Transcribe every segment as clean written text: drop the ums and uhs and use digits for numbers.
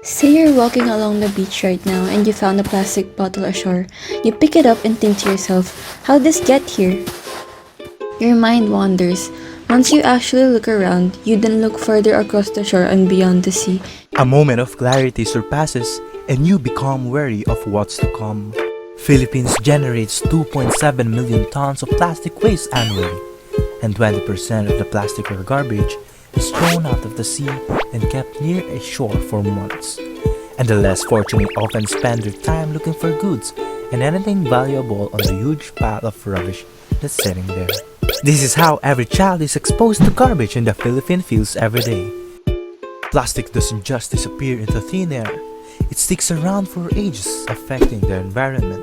Say you're walking along the beach right now and you found a plastic bottle ashore. You pick it up and think to yourself, how'd this get here? Your mind wanders. Once you actually look around, you then look further across the shore and beyond the sea. A moment of clarity surpasses and you become wary of what's to come. Philippines generates 2.7 million tons of plastic waste annually, and 20% of the plastic or garbage is thrown out of the sea and kept near a shore for months. And the less fortunate often spend their time looking for goods and anything valuable on the huge pile of rubbish that's sitting there. This is how every child is exposed to garbage in the Philippine fields every day. Plastic doesn't just disappear into thin air, it sticks around for ages, affecting the environment.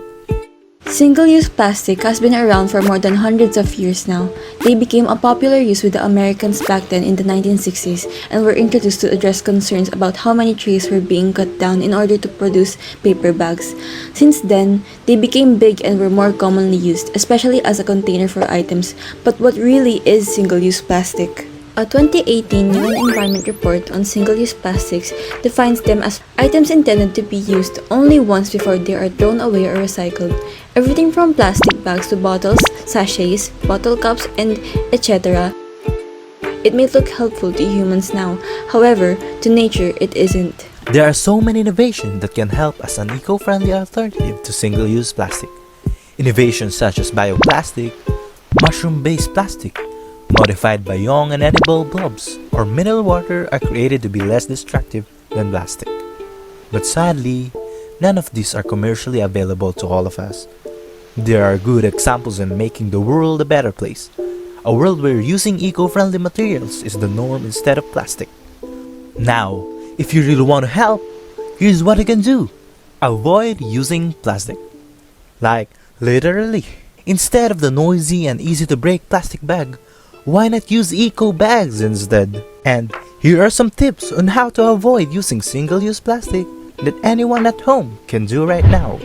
Single-use plastic has been around for more than hundreds of years now. They became a popular use with the Americans back then in the 1960s and were introduced to address concerns about how many trees were being cut down in order to produce paper bags. Since then, they became big and were more commonly used, especially as a container for items. But what really is single-use plastic? A 2018 UN Environment Report on single-use plastics defines them as items intended to be used only once before they are thrown away or recycled. Everything from plastic bags to bottles, sachets, bottle caps, and etc. It may look helpful to humans now, however, to nature it isn't. There are so many innovations that can help as an eco-friendly alternative to single-use plastic. Innovations such as bioplastic, mushroom-based plastic, modified by young and edible blobs, or mineral water are created to be less destructive than plastic. But sadly, none of these are commercially available to all of us. There are good examples in making the world a better place. A world where using eco-friendly materials is the norm instead of plastic. Now, if you really want to help, here's what you can do. Avoid using plastic. Like, literally. Instead of the noisy and easy to break plastic bag, why not use eco bags instead? And here are some tips on how to avoid using single-use plastic that anyone at home can do right now.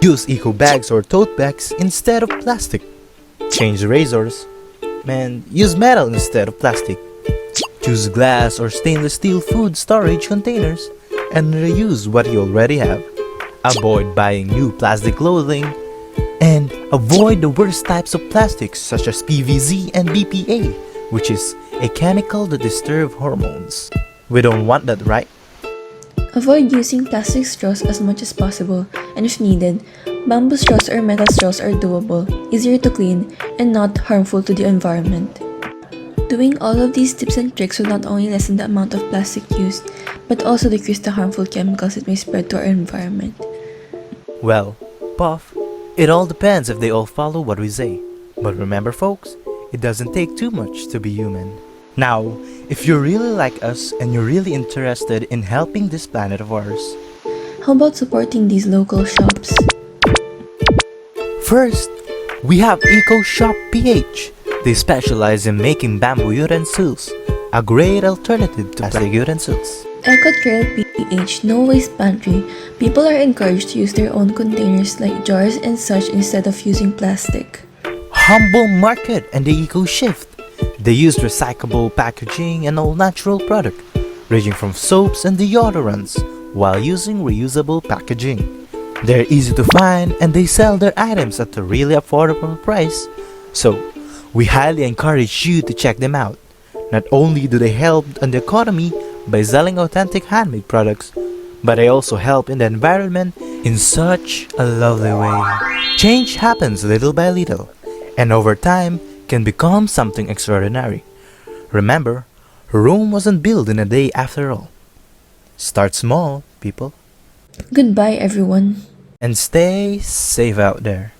Use eco bags or tote bags instead of plastic. Change razors. And use metal instead of plastic. Choose glass or stainless steel food storage containers and reuse what you already have. Avoid buying new plastic clothing. And avoid the worst types of plastics such as PVC and BPA, which is a chemical that disturbs hormones. We don't want that, right? Avoid using plastic straws as much as possible, and if needed, bamboo straws or metal straws are doable, easier to clean, and not harmful to the environment. Doing all of these tips and tricks will not only lessen the amount of plastic used, but also decrease the harmful chemicals it may spread to our environment. Well, Puff, it all depends if they all follow what we say. But remember folks, it doesn't take too much to be human. Now, if you're really like us and you're really interested in helping this planet of ours, How about supporting these local shops? first, we have Eco Shop PH. They specialize in making bamboo utensils, a great alternative to plastic utensils. Eco Trail PH No Waste Pantry. People are encouraged to use their own containers like jars and such instead of using plastic. Humble Market and the Eco Shift. They use recyclable packaging and all natural product, ranging from soaps and deodorants, while using reusable packaging. They're easy to find and they sell their items at a really affordable price. So, we highly encourage you to check them out. Not only do they help on the economy by selling authentic handmade products, but they also help in the environment in such a lovely way. Change happens little by little, and over time can become something extraordinary. Remember, Rome wasn't built in a day after all. Start small, people, Goodbye, everyone. and stay safe out there.